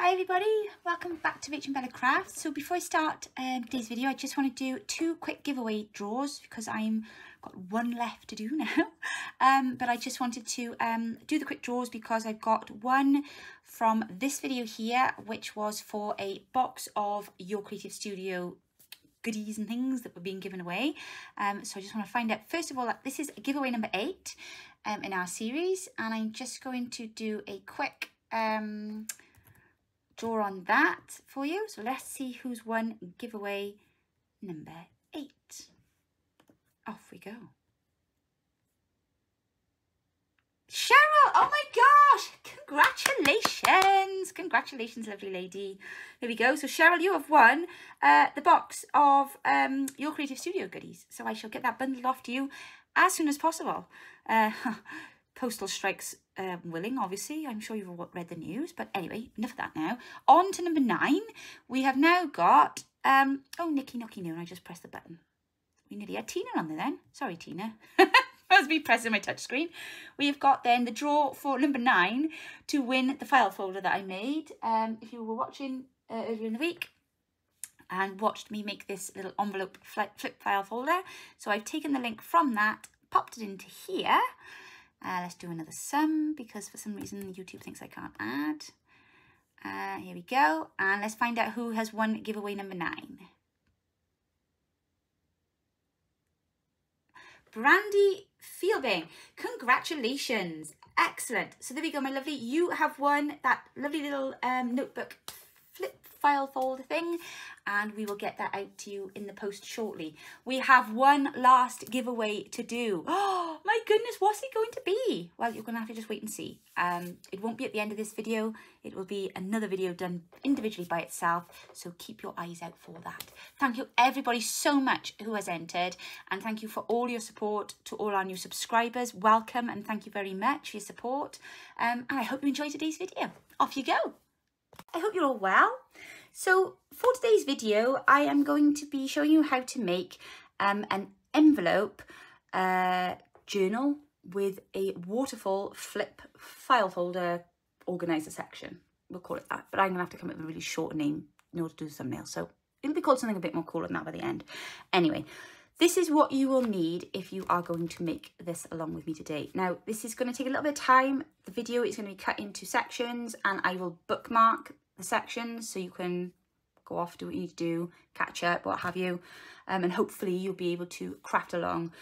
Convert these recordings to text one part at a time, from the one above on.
Hi everybody, welcome back to Rach and Bella Crafts. So before I start today's video, I just want to do two quick giveaway draws because I'm got one left to do now. But I just wanted to do the quick draws because I've got one from this video here, which was for a box of Your Creative Studio goodies and things that were being given away. So I just want to find out, first of all, that this is giveaway number 8 in our series, and I'm just going to do a quick draw on that for you. So let's see who's won giveaway number 8. Off we go. Cheryl, oh my gosh, congratulations, lovely lady. There we go. So Cheryl, you have won the box of Your Creative Studio goodies. So I shall get that bundled off to you as soon as possible. Postal strikes willing, obviously. I'm sure you've all read the news, but anyway, enough of that now. On to number 9. We have now got oh, Nicky Nocky Noon. I just pressed the button. We nearly had Tina on there then. Sorry, Tina. That was me pressing my touch screen. We have got then the draw for number 9 to win the file folder that I made. If you were watching earlier in the week and watched me make this little envelope flip file folder, so I've taken the link from that, popped it into here. Let's do another sum because for some reason YouTube thinks I can't add. Here we go. And let's find out who has won giveaway number 9. Brandy Fielding, congratulations. Excellent. So there we go, my lovely. You have won that lovely little notebook flip file folder thing, and we will get that out to you in the post shortly. We have one last giveaway to do. Oh my goodness, what's it going to be? Well, you're gonna have to just wait and see. It won't be at the end of this video. It will be another video done individually by itself, so keep your eyes out for that. Thank you everybody so much who has entered, and thank you for all your support to all our new subscribers. Welcome, and thank you very much for your support, and I hope you enjoyed today's video. Off you go. I hope you're all well. So for today's video, I am going to be showing you how to make an envelope journal with a waterfall flip file folder organizer section. We'll call it that, but I'm gonna have to come up with a really short name in order to do the thumbnail. So it'll be called something a bit more cooler than that by the end. Anyway, this is what you will need if you are going to make this along with me today. Now, this is going to take a little bit of time. The video is going to be cut into sections, and I will bookmark the sections so you can go off, do what you need to do, catch up, what have you, and hopefully you'll be able to craft along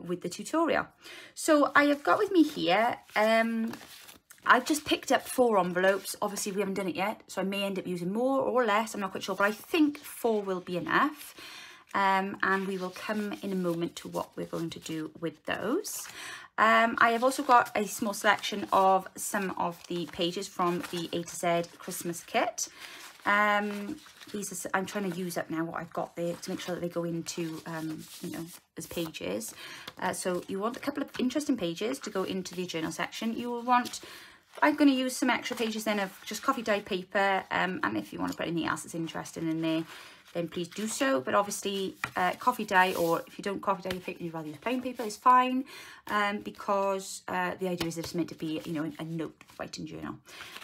with the tutorial. So I have got with me here, I've just picked up 4 envelopes. Obviously we haven't done it yet, so I may end up using more or less, I'm not quite sure, but I think 4 will be enough. And we will come in a moment to what we're going to do with those. I have also got a small selection of some of the pages from the A to Z Christmas kit. These are, I'm trying to use up now what I've got there to make sure that they go into, you know, as pages. So you want a couple of interesting pages to go into the journal section. You will want, I'm going to use some extra pages then of just coffee dye paper, and if you want to put anything else that's interesting in there, then please do so. But obviously coffee dye, or if you don't coffee dye your paper, you'd rather use plain paper, is fine, because the idea is that it's meant to be, you know, a note writing journal.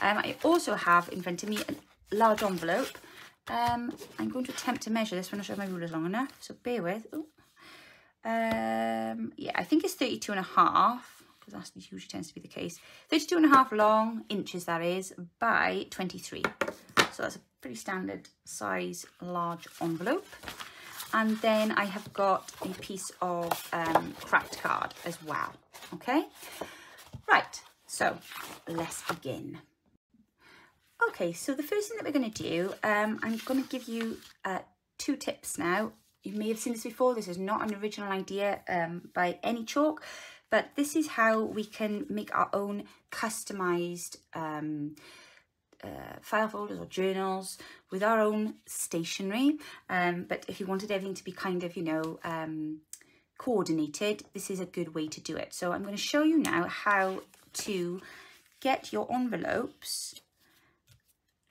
I also have in front of me a large envelope. I'm going to attempt to measure this when I show my rulers long enough, so bear with. Yeah, I think it's 32.5, because that usually tends to be the case. 32.5 long inches, that is, by 23. So that's a pretty standard size large envelope. And then I have got a piece of craft card as well. Okay, right, so let's begin. Okay, so the first thing that we're going to do, I'm going to give you 2 tips now. You may have seen this before. This is not an original idea by any chalk, but this is how we can make our own customized file folders or journals with our own stationery. But if you wanted everything to be kind of, you know, coordinated, this is a good way to do it. So I'm going to show you now how to get your envelopes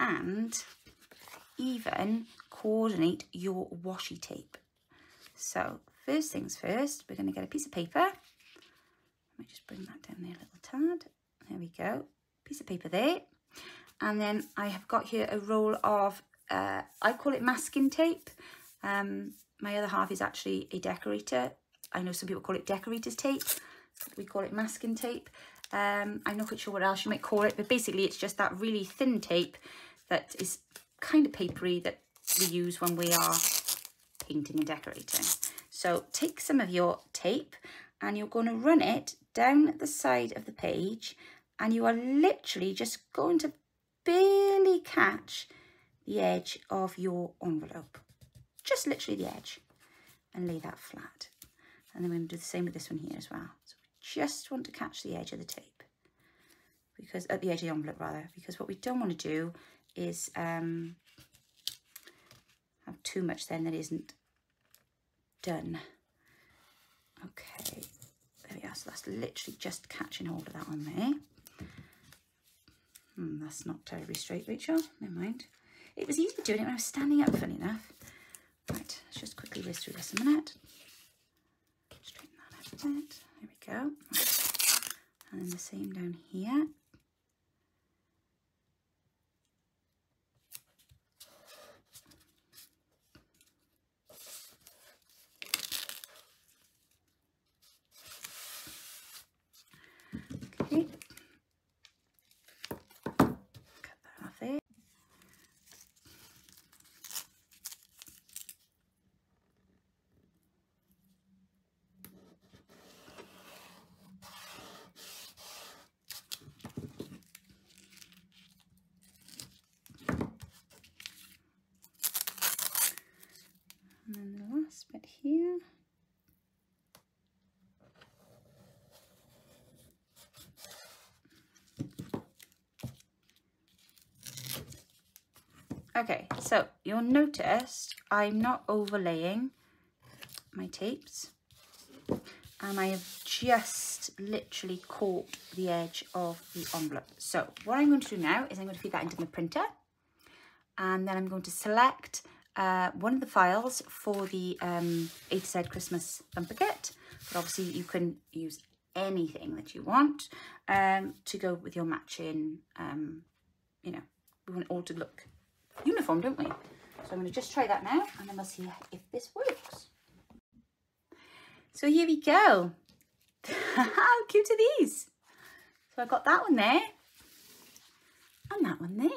and even coordinate your washi tape. So first things first, we're going to get a piece of paper. Let me just bring that down there a little tad. There we go. Piece of paper there. And then I have got here a roll of, I call it masking tape. My other half is actually a decorator. I know some people call it decorator's tape. We call it masking tape. I'm not quite sure what else you might call it, but basically it's just that really thin tape that is kind of papery that we use when we are painting and decorating. So take some of your tape and you're going to run it down the side of the page, and you are literally just going to barely catch the edge of your envelope. Just literally the edge, and lay that flat. And then we're going to do the same with this one here as well. So we just want to catch the edge of the tape, because at the edge of the envelope rather, because what we don't want to do is have too much then that isn't done. Okay, there we are. So that's literally just catching hold of that one there. That's not terribly straight, Rachel. Never mind. It was easy doing it when I was standing up, funny enough. Right, let's just quickly whiz through this a minute. Straighten that out a bit. There we go. Right. And then the same down here. Okay. Cut that off there. And then the last bit here. Okay, so you'll notice I'm not overlaying my tapes, and I have just literally caught the edge of the envelope. So what I'm going to do now is I'm going to feed that into my printer, and then I'm going to select one of the files for the A to Z Christmas bumper kit, but obviously you can use anything that you want to go with your matching, you know, we want it all to look uniform, don't we? So I'm going to just try that now, and then we'll see if this works. So here we go. How cute are these? So I got that one there and that one there.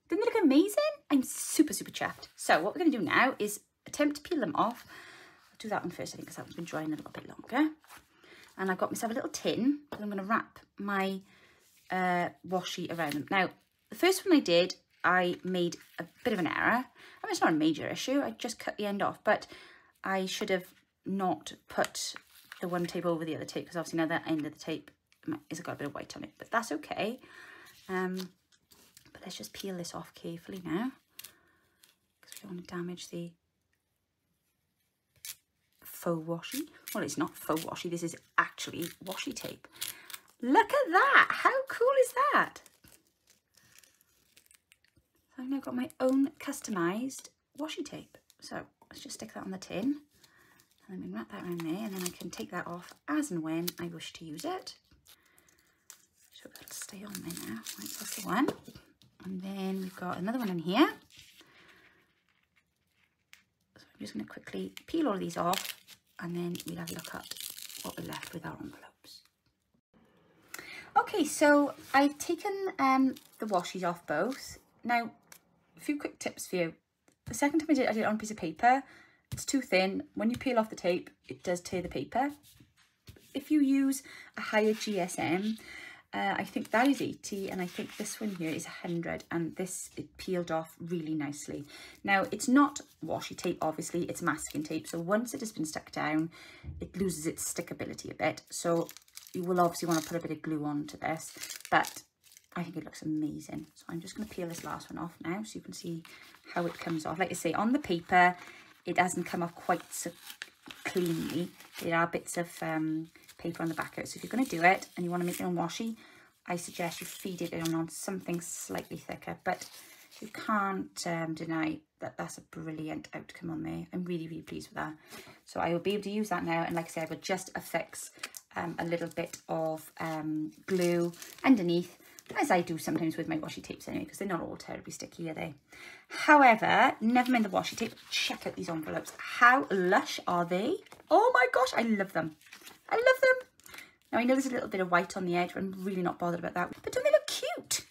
Didn't they look amazing? I'm super chuffed. So what we're going to do now is attempt to peel them off. I'll do that one first, I think, because that one's been drying a little bit longer. And I've got myself a little tin that I'm going to wrap my washi around them. Now, the first one I did, I made a bit of an error. I mean, it's not a major issue. I just cut the end off, but I should have not put the one tape over the other tape, because obviously now that end of the tape has got a bit of white on it, but that's okay. But let's just peel this off carefully now, because we don't want to damage the faux washi. Well, it's not faux washi, this is actually washi tape. Look at that! How cool is that? So I've now got my own customised washi tape. So let's just stick that on the tin, and then we wrap that around there, and then I can take that off as and when I wish to use it. So that'll stay on there now. Right, so that's the one. And then we've got another one in here. So I'm just going to quickly peel all of these off, and then we'll have a look at what we're left with our envelopes. Okay, so I've taken the washies off both. Now, a few quick tips for you. The second time I did it on a piece of paper. It's too thin. When you peel off the tape, it does tear the paper. If you use a higher GSM, I think that is 80, and I think this one here is 100, and this, it peeled off really nicely. Now, it's not washi tape, obviously, it's masking tape, so once it has been stuck down, it loses its stickability a bit, so you will obviously want to put a bit of glue onto this, but I think it looks amazing. So I'm just going to peel this last one off now, so you can see how it comes off. Like I say, on the paper, it hasn't come off quite so cleanly. There are bits of paper on the back of it. So if you're going to do it and you want to make your own washi, I suggest you feed it on something slightly thicker. But you can't deny that that's a brilliant outcome on there. I'm really pleased with that. So I will be able to use that now. And like I said, I will just affix a little bit of glue underneath, as I do sometimes with my washi tapes anyway, because they're not all terribly sticky, are they? However, never mind the washi tape, check out these envelopes. How lush are they? Oh my gosh, I love them. I love them. Now I know there's a little bit of white on the edge, but I'm really not bothered about that. But don't they look cute?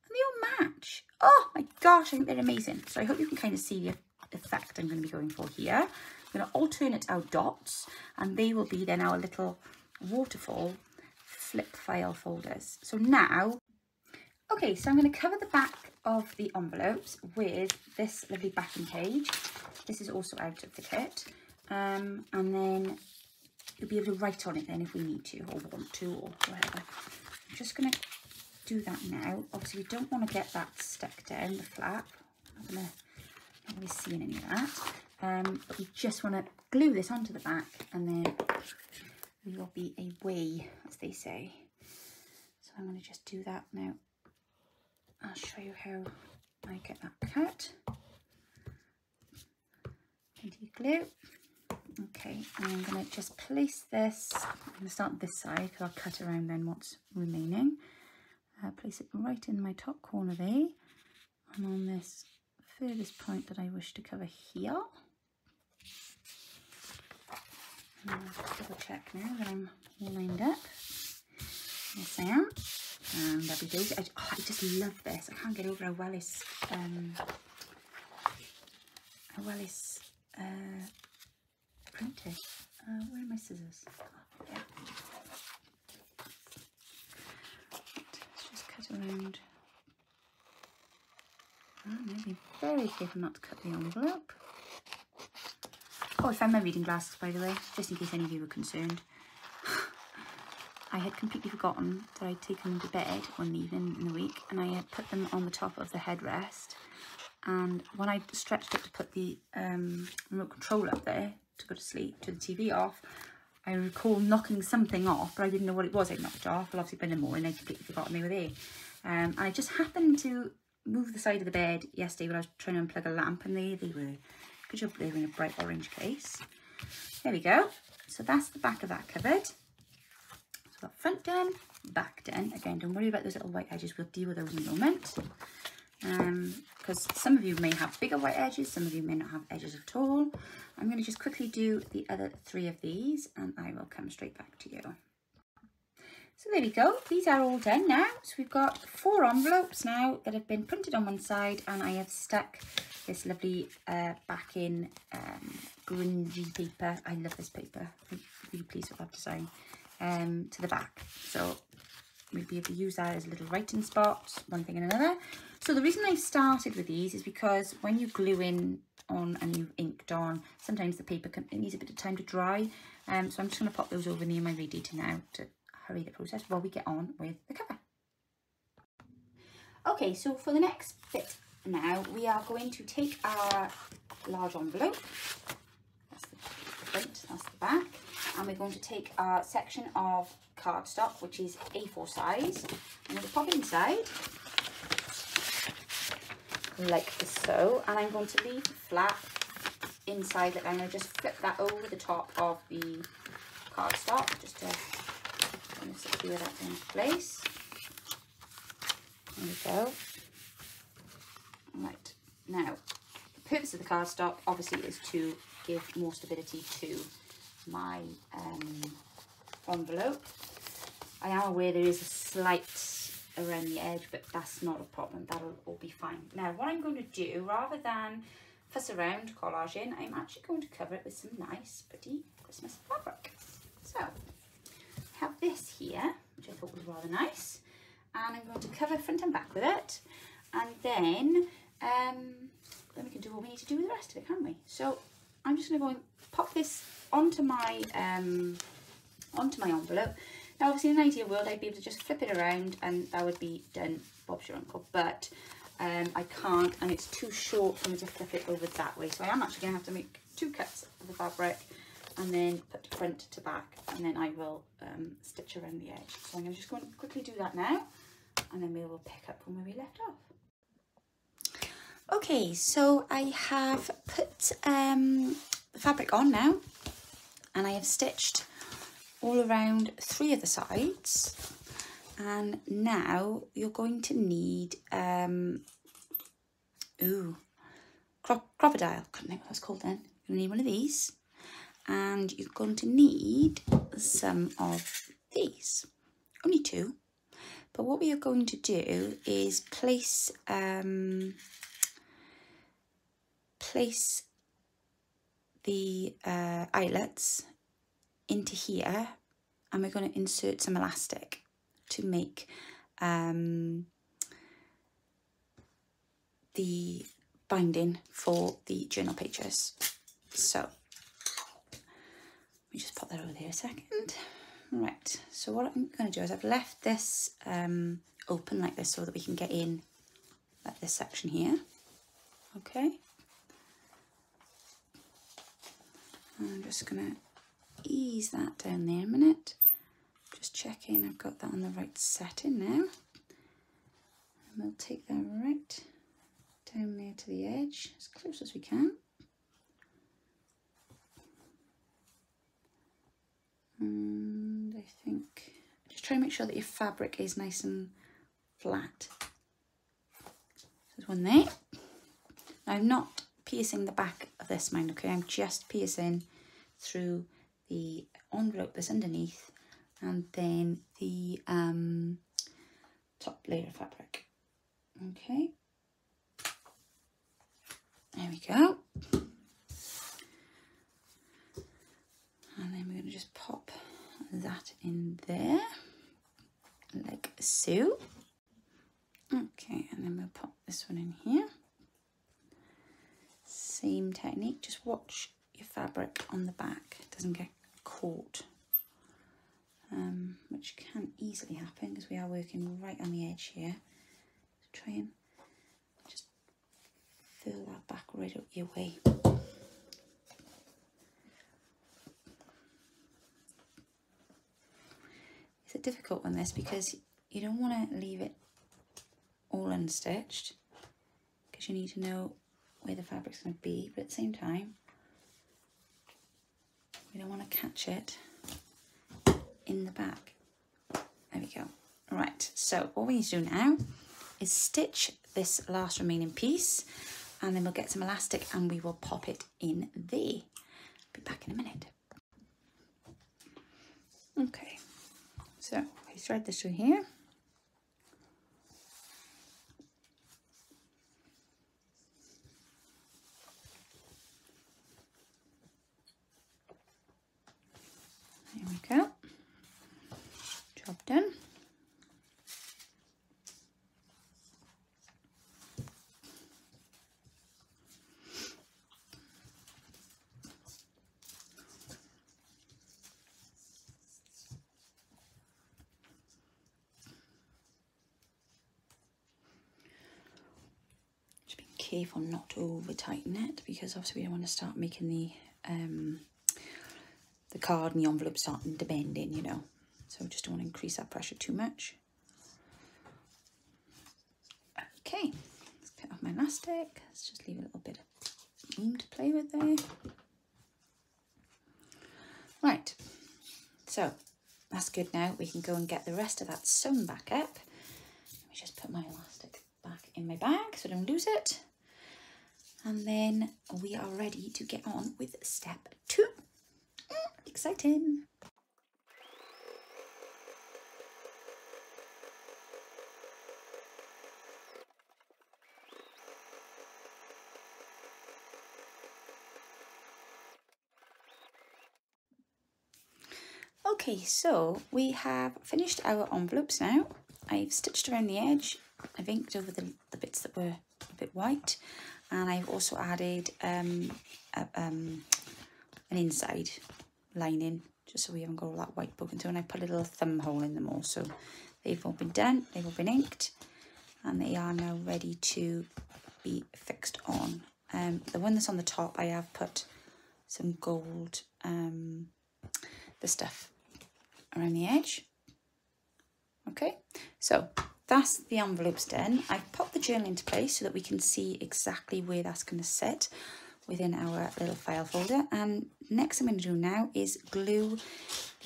And they all match. Oh my gosh, I think they're amazing. So I hope you can kind of see the effect I'm going to be going for here. I'm going to alternate our dots, and they will be then our little waterfall flip file folders. So now, okay, so I'm going to cover the back of the envelopes with this lovely backing page. This is also out of the kit, and then you'll be able to write on it then if we need to or want to or whatever. I'm just going to do that now. Obviously we don't want to get that stuck down the flap. I'm not really seeing any of that, but we just want to glue this onto the back, and then we will be away, as they say. So I'm going to just do that now. I'll show you how I get that cut. Into glue. Okay, and I'm going to just place this. I'm going to start this side because I'll cut around then what's remaining. Place it right in my top corner there, and on this furthest point that I wish to cover here. And I'll double check now that I'm all lined up. Yes, I am. And there we go. I just love this. I can't get over how well it's printed. Where are my scissors? Oh, yeah. Let's just cut around. Oh, now be very careful not to cut the envelope. Oh, I found my reading glasses, by the way, just in case any of you were concerned. I had completely forgotten that I'd taken them to bed one evening in the week, and I had put them on the top of the headrest. And when I stretched it to put the remote control up there to go to sleep, to the TV off, I recall knocking something off, but I didn't know what it was I'd knocked off. Well, obviously, in the morning, I'd completely forgotten they were there. And I just happened to move the side of the bed yesterday when I was trying to unplug a lamp, and there they were. Good job they were in a bright orange case. There we go. So that's the back of that covered. So got front done, back done. Again, don't worry about those little white edges. We'll deal with those in a moment. Because some of you may have bigger white edges, some of you may not have edges at all. I'm going to just quickly do the other 3 of these, and I will come straight back to you. So there we go, these are all done now. So we've got 4 envelopes now that have been printed on one side, and I have stuck this lovely backing grungy paper. I love this paper, I'm really pleased with that design, to the back. So we'll be able to use that as a little writing spot, one thing and another. So the reason I've started with these is because when you glue in on and you've inked on, sometimes the paper it needs a bit of time to dry. So I'm just going to pop those over near my radiator now to hurry the process while we get on with the cover. Okay, so for the next bit now, we are going to take our large envelope. That's the front, that's the back. And we're going to take our section of cardstock, which is A4 size. I'm going to pop it inside, like so. And I'm going to leave the flap inside. Like I'm going to just flip that over the top of the cardstock, just to secure that into place. There we go. Right, now the purpose of the cardstock obviously is to give more stability to my envelope. I am aware there is a slight around the edge, but that's not a problem, that'll all be fine. Now what I'm going to do, rather than fuss around collaging, I'm actually going to cover it with some nice pretty Christmas fabric. So I have this here, which I thought was rather nice, and I'm going to cover front and back with it, and then we can do what we need to do with the rest of it, can't we? So I'm just going to go and pop this onto my envelope. Now obviously in an ideal world I'd be able to just flip it around and that would be done, Bob's your uncle, but I can't, and it's too short for me to flip it over that way, so I am actually going to have to make 2 cuts of the fabric and then put front to back, and then I will stitch around the edge. So I'm going to just go and quickly do that now, and then we will pick up from where we left off. Okay, so I have put the fabric on now, and I have stitched all around 3 of the sides. And now you're going to need, crocodile, couldn't think what that's called then. You're going to need one of these, and you're going to need some of these, only 2. But what we are going to do is place the eyelets into here, and we're going to insert some elastic to make the binding for the journal pages. So let me just pop that over there a second. Right, so what I'm going to do is I've left this open like this so that we can get in like this section here. Okay, I'm just going to ease that down there a minute. Just checking I've got that on the right setting now. And we'll take that right down there to the edge as close as we can. And I think just try and make sure that your fabric is nice and flat. There's one there. Now I'm not piercing the back of this, mind, okay? I'm just piercing through the envelope that's underneath and then the top layer of fabric. Okay, there we go. And then we're going to just pop that in there like so. Okay, and then we'll pop this one in here. Same technique, just watch your fabric on the back, it doesn't get caught, which can easily happen because we are working right on the edge here. So try and just fill that back right up your way. It's a difficult one, this, because you don't want to leave it all unstitched because you need to know where the fabric's going to be, but at the same time we don't want to catch it in the back. There we go. Right, so what we need to do now is stitch this last remaining piece, and then we'll get some elastic and we will pop it in there. Be back in a minute. Okay, so I thread this through here. There we go. Job done. Just be careful not to over tighten it, because obviously we don't want to start making the card and the envelope starting to bend in, you know. So just don't want to increase that pressure too much. Okay, let's cut off my elastic. Let's just leave a little bit of room to play with there. Right, so that's good now. We can go and get the rest of that sewn back up. Let me just put my elastic back in my bag so I don't lose it. And then we are ready to get on with step 2. Exciting. Okay, so we have finished our envelopes now. I've stitched around the edge, I've inked over the bits that were a bit white, and I've also added an inside lining, just so we haven't got all that white poking through, and I put a little thumb hole in them also. They've all been done, they've all been inked, and they are now ready to be fixed on. The one that's on the top, I have put some gold, the stuff around the edge. Okay, so that's the envelopes done. I've popped the journal into place so that we can see exactly where that's going to sit within our little file folder. And next I'm going to do now is glue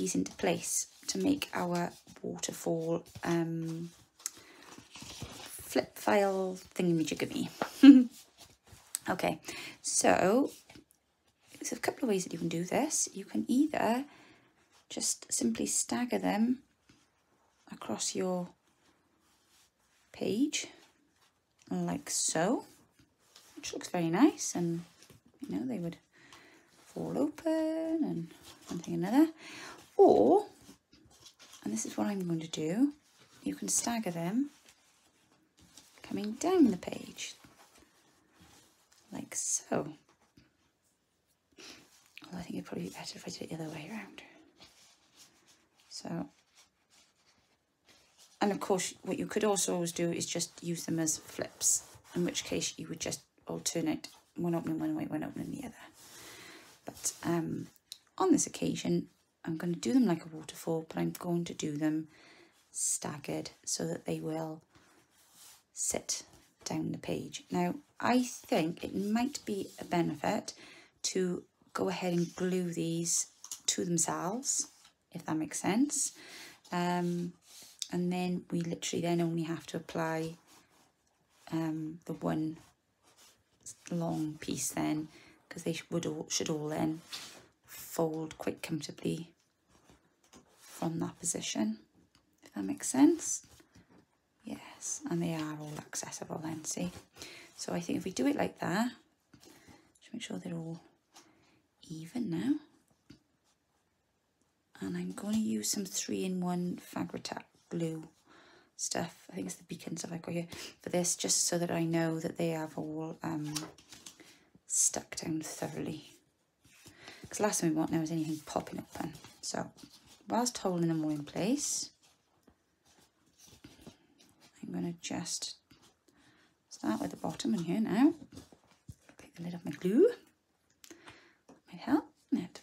these into place to make our waterfall flip file thingamajigamy. Okay, so there's a couple of ways that you can do this. You can either just simply stagger them across your page like so, which looks very nice, and you know, they would fall open and one thing another. Or, and this is what I'm going to do, you can stagger them coming down the page like so. Well, I think it'd probably be better if I did it the other way around. So, and of course what you could also always do is just use them as flips, in which case you would just alternate one opening one way, one opening the other. But on this occasion I'm going to do them like a waterfall, but I'm going to do them staggered so that they will sit down the page. Now I think it might be a benefit to go ahead and glue these to themselves, if that makes sense, and then we literally then only have to apply the one long piece then, because they should all then fold quite comfortably from that position, if that makes sense. Yes, and they are all accessible then, see. So I think if we do it like that, just make sure they're all even now. And I'm going to use some 3-in-1 Fabri-Tac glue stuff. I think it's the beacon stuff I've got here for this, just so that I know that they have all stuck down thoroughly. Because the last thing we want now is anything popping open. So whilst holding them all in place, I'm going to just start with the bottom in here now. Take the lid off my glue. That might help. Net.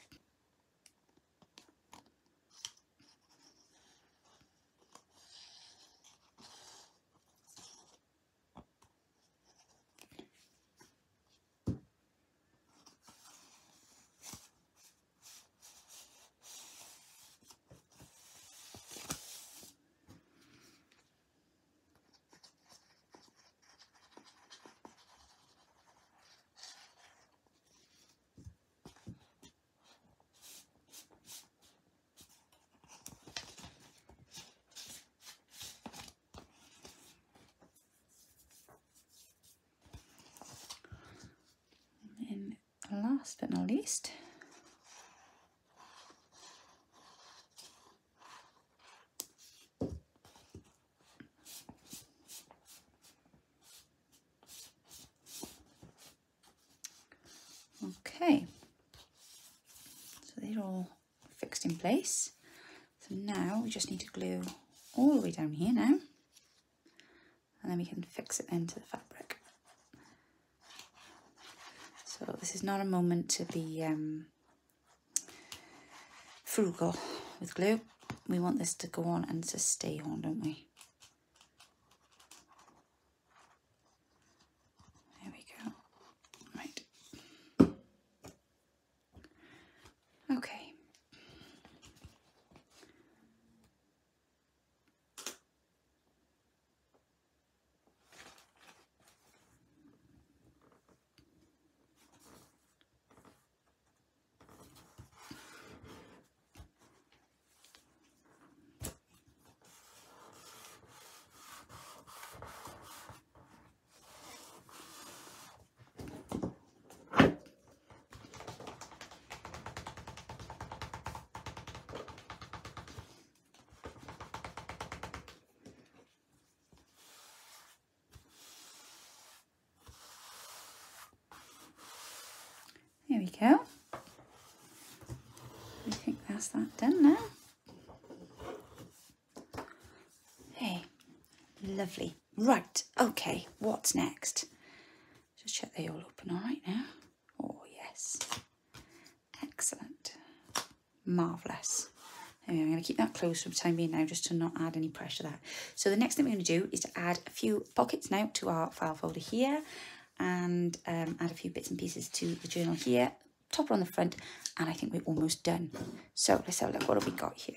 Last but not least, okay, so they're all fixed in place. So now we just need to glue all the way down here now, and then we can fix it into the fabric. So this is not a moment to be frugal with glue. We want this to go on and to stay on, don't we? There we go. Right. Okay. There we go. I think that's that done now. Hey, lovely. Right, okay, what's next? Just check they all open all right now. Oh, yes. Excellent. Marvellous. Anyway, I'm going to keep that closed for the time being now, just to not add any pressure to that. So the next thing we're going to do is to add a few pockets now to our file folder here, and add a few bits and pieces to the journal here. topper on the front, and I think we're almost done. So let's have a look. What have we got here?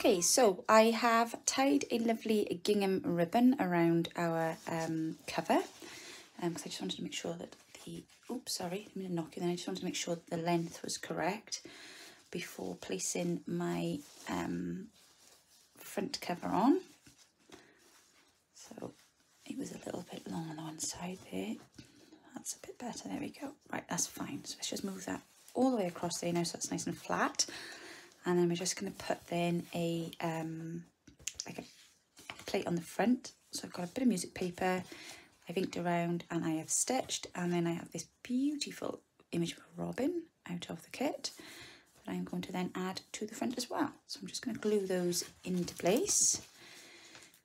Okay, so I have tied a lovely gingham ribbon around our cover, because I just wanted to make sure that the, oops, sorry, I'm going to knock you then. I just wanted to make sure that the length was correct before placing my front cover on. So it was a little bit long on the one side there. That's a bit better, there we go. Right, that's fine. So let's just move that all the way across there now so it's nice and flat. And then we're just going to put then a like a plate on the front. So I've got a bit of music paper, I've inked around and I have stitched, and then I have this beautiful image of a robin out of the kit that I'm going to then add to the front as well. So I'm just going to glue those into place.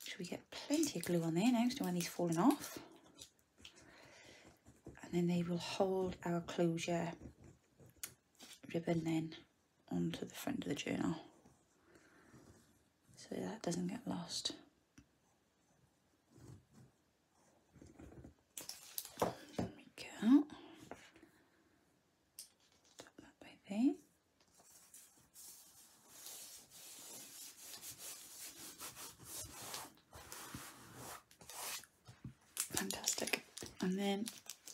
Should we get plenty of glue on there now, so don't want these falling off. And then they will hold our closure ribbon then onto the front of the journal so that doesn't get lost. There we go. Put that by there. Fantastic. And then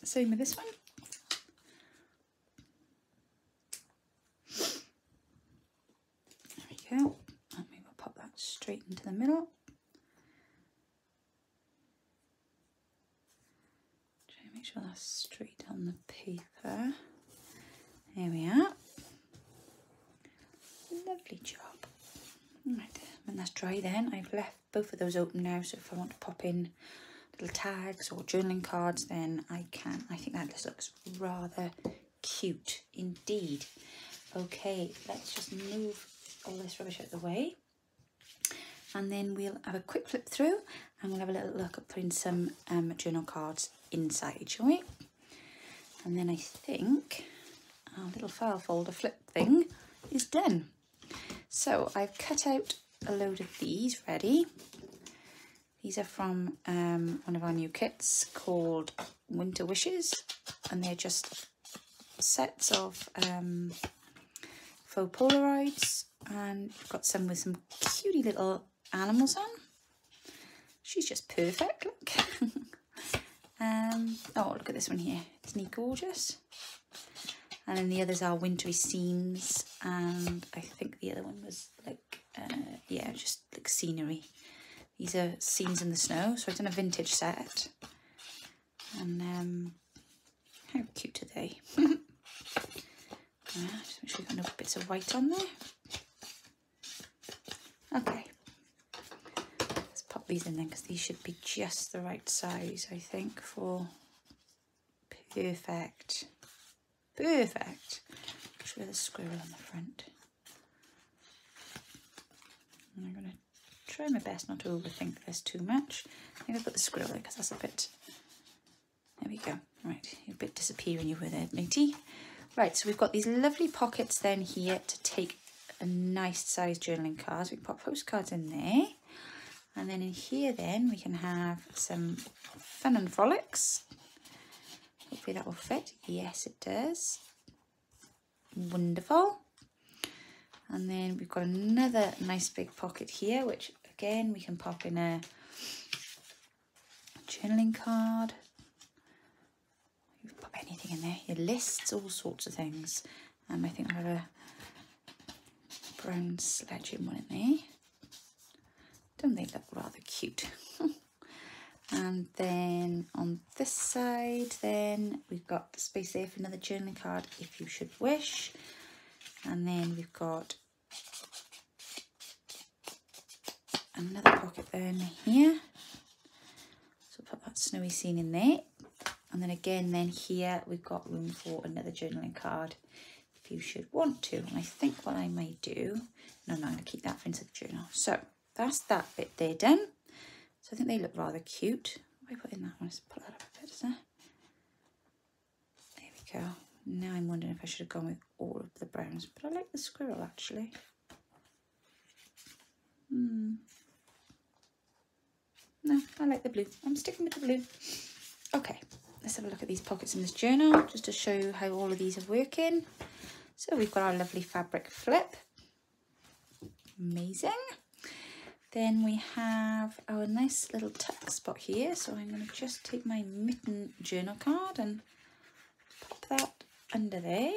same with this one. There we go. And we will pop that straight into the middle. Try and make sure that's straight on the paper. There we are. Lovely job. Right, when that's dry then, I've left both of those open now, so if I want to pop in little tags or journaling cards, then I can. I think that just looks rather cute indeed. Okay, let's just move all this rubbish out of the way, and then we'll have a quick flip through and we'll have a little look at putting some journal cards inside, shall we? And then I think our little file folder flip thing is done. So I've cut out a load of these ready. These are from one of our new kits called Winter Wishes, and they're just sets of faux Polaroids, and we've got some with some cutie little animals on. She's just perfect, look. Oh, look at this one here. Isn't he gorgeous? And then the others are wintry scenes, and I think the other one was like, yeah, just like scenery. These are scenes in the snow, so I've done a vintage set. And how cute are they? Just make sure we've got no bits of white on there. Okay. Let's pop these in then, because these should be just the right size, I think, for perfect. Perfect. Just with a squirrel on the front. And I'm going to try my best not to overthink this too much. Maybe I'll put the squirrel there because that's a bit, there we go. Right, you're a bit disappearing you were there, matey. Right, so we've got these lovely pockets then here to take a nice size journaling cards. We can pop postcards in there. And then in here then we can have some fun and frolics. Hopefully that will fit. Yes, it does. Wonderful. And then we've got another nice big pocket here, which again we can pop in a journaling card. You can pop anything in there. Your lists, all sorts of things. I think I've got a brown sledging one in there. Don't they look rather cute? And then on this side then we've got space there for another journaling card if you should wish. And then we've got another pocket then here. So put that snowy scene in there. And then again then here we've got room for another journaling card if you should want to. And I think what I may do, no, I'm going to keep that for inside the journal. So that's that bit there done. So I think they look rather cute. What do I put in that one? Let's pull that up a bit, isn't it? There we go. Now I'm wondering if I should have gone with all of the browns, but I like the squirrel actually. No, I like the blue. I'm sticking with the blue. Okay, let's have a look at these pockets in this journal just to show you how all of these are working. So we've got our lovely fabric flip. Amazing. Then we have our nice little tuck spot here. So I'm going to just take my mitten journal card and pop that under there.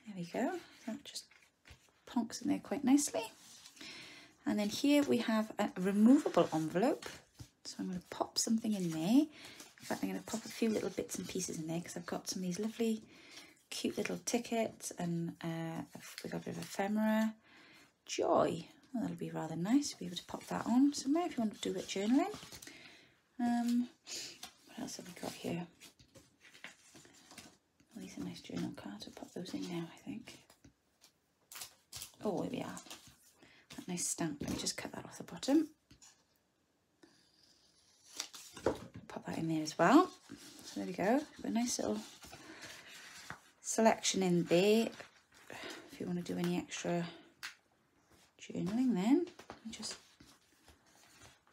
There we go. That just plonks in there quite nicely. And then here we have a removable envelope. So I'm going to pop something in there. In fact, I'm going to pop a few little bits and pieces in there because I've got some of these lovely, cute little tickets, and we've got a bit of ephemera. Joy. Well, that'll be rather nice to be able to pop that on somewhere if you want to do a bit of journaling. What else have we got here? Well, these are nice journal cards. I'll pop those in now, I think. Oh, here we are. That nice stamp. Let me just cut that off the bottom. Pop that in there as well. So there we go. Got a nice little selection in there. If you want to do any extra journaling, then just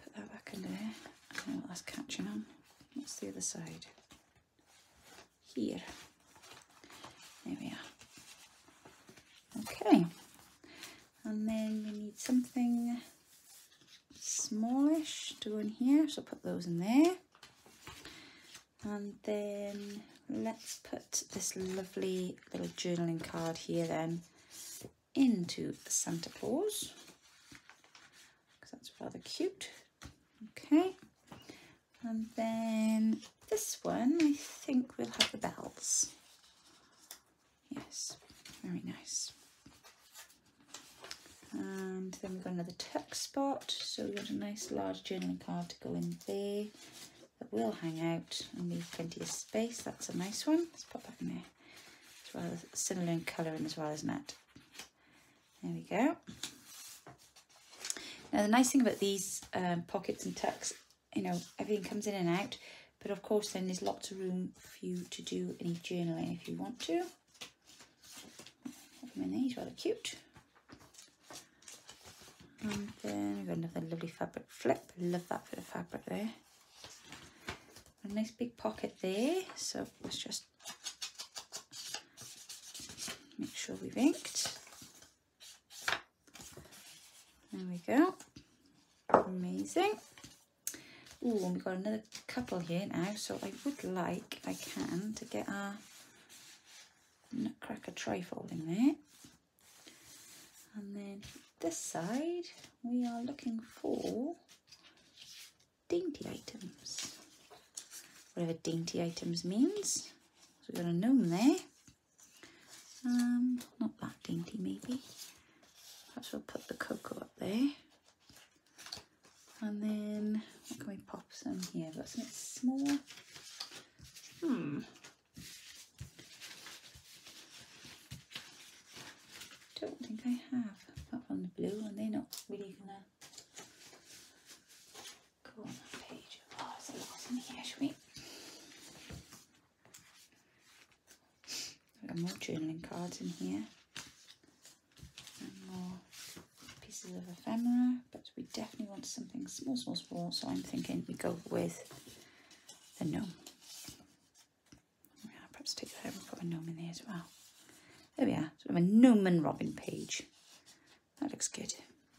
put that back under there. I don't know what that's catching on. What's the other side? Here. There we are. Okay. And then we need something smallish to go in here, so put those in there. And then let's put this lovely little journaling card here then into the Santa Claus, because that's rather cute. Okay. And then this one, I think we'll have the bells. Yes, very nice. And then we've got another tuck spot, so we've got a nice large journaling card to go in there that will hang out and leave plenty of space. That's a nice one. Let's pop that in there. It's rather similar in colour as well, isn't it? There we go. Now the nice thing about these pockets and tucks, you know, everything comes in and out, but of course then there's lots of room for you to do any journaling if you want to. Put them in there, he's rather cute. And then we've got another lovely fabric flip. I love that bit of fabric there. A nice big pocket there, so let's just make sure we've inked. There we go. Amazing. Ooh, and we've got another couple here now, so I would like, if I can, to get our Nutcracker trifold in there. And then this side, we are looking for dainty items. Whatever dainty items means. So we've got a gnome there. Not that dainty, maybe. Perhaps we'll put the cocoa up there. And then, what can we pop some here? We've got something small. Don't think I have. Apart from the blue, and they're not really gonna go on that page. Oh, there's a lot in here, shall we? We've got more journaling cards in here. And more pieces of ephemera, but we definitely want something small, so I'm thinking we go with the gnome. Yeah, perhaps take that out and put a gnome in there as well. There we are, sort of a gnome and robin page. That looks good,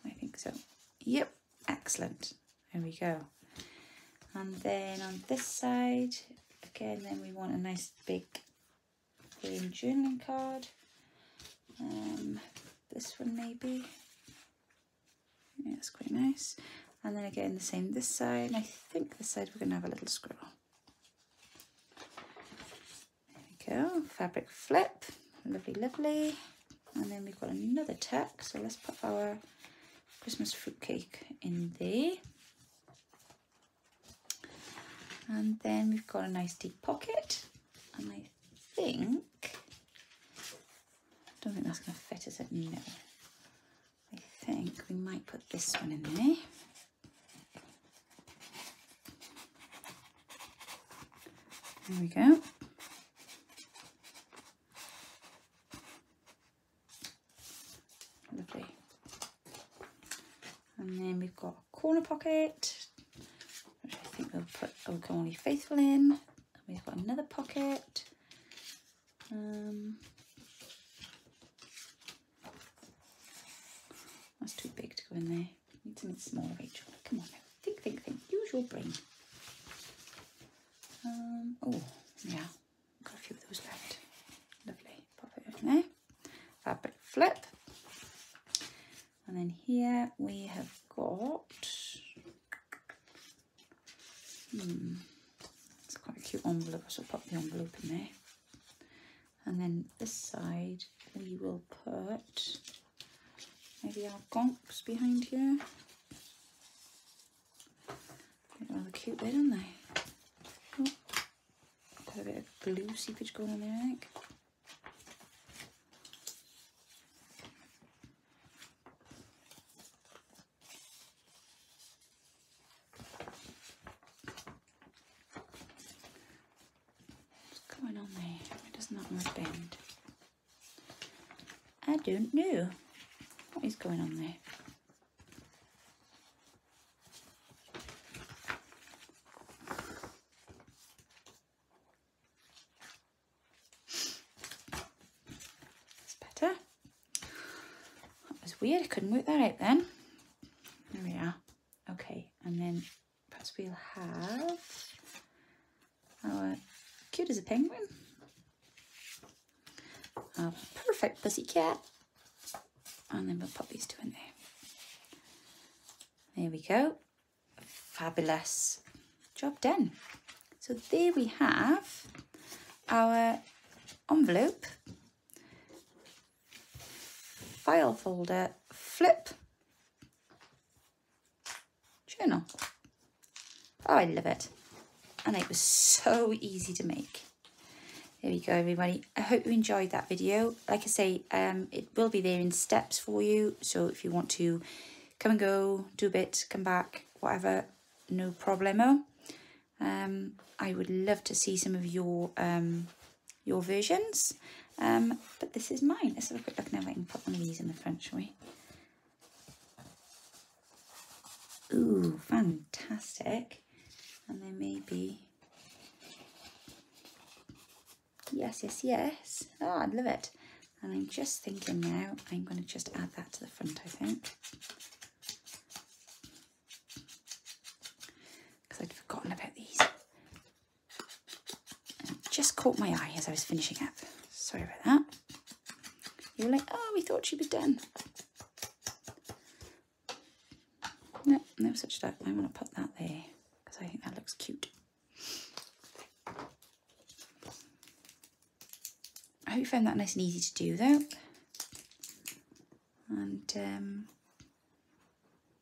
I think so. Yep, excellent. There we go. And then on this side, again, then we want a nice big plain journaling card. This one maybe. Yeah, that's quite nice. And then again, the same this side. And I think this side we're going to have a little squirrel. There we go. Fabric flip. Lovely, lovely. And then we've got another tuck. So let's put our Christmas fruitcake in there. And then we've got a nice deep pocket. And I think, I don't think that's going to fit, is it? No. I think we might put this one in there. There we go. Lovely. And then we've got a corner pocket, which I think we'll put Oh Come Only Faithful in. And we've got another pocket. Oh, yeah, got a few of those left. Lovely. Pop it in there. Fabric flip. And then here we have got, it's quite a cute envelope, so I'll pop the envelope in there. And then this side we will put maybe our gonks behind here. They're rather cute there, don't they? Oh, got a bit of blue seepage going on there, I think. What's going on there? Why doesn't that one bend? I don't know. What is going on there? That's better. That was weird. I couldn't work that out then. There we are. Okay, and then perhaps we'll have our cute as a penguin. Our perfect pussycat. And then we'll pop these two in there. There we go. Fabulous. Job done. So there we have our envelope, file folder, flip, journal. Oh, I love it. And it was so easy to make. There we go, everybody. I hope you enjoyed that video. Like I say, it will be there in steps for you. So if you want to come and go, do a bit, come back, whatever, no problemo. I would love to see some of your versions. But this is mine. Let's have a quick look now if I can put one of these in the front, shall we? Ooh, fantastic. And then maybe... Yes, yes, yes. Oh, I love it. And I'm just thinking now, I'm going to just add that to the front, I think. Because I'd forgotten about these. And it just caught my eye as I was finishing up. Sorry about that. You were like, oh, we thought she was done. No, no such luck. I'm going to put that there because I think that looks cute. I hope you found that nice and easy to do though. And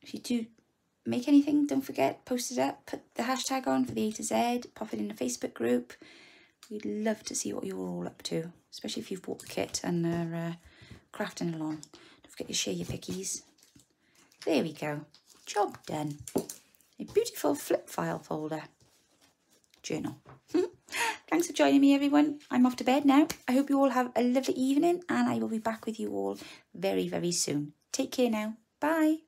if you do make anything, don't forget, post it up, put the hashtag on for the A to Z, pop it in the Facebook group. We'd love to see what you're all up to, especially if you've bought the kit and are crafting along. Don't forget to share your pickies. There we go. Job done. A beautiful flip file folder. Journal. Thanks for joining me, everyone. I'm off to bed now. I hope you all have a lovely evening and I will be back with you all very, very soon. Take care now. Bye.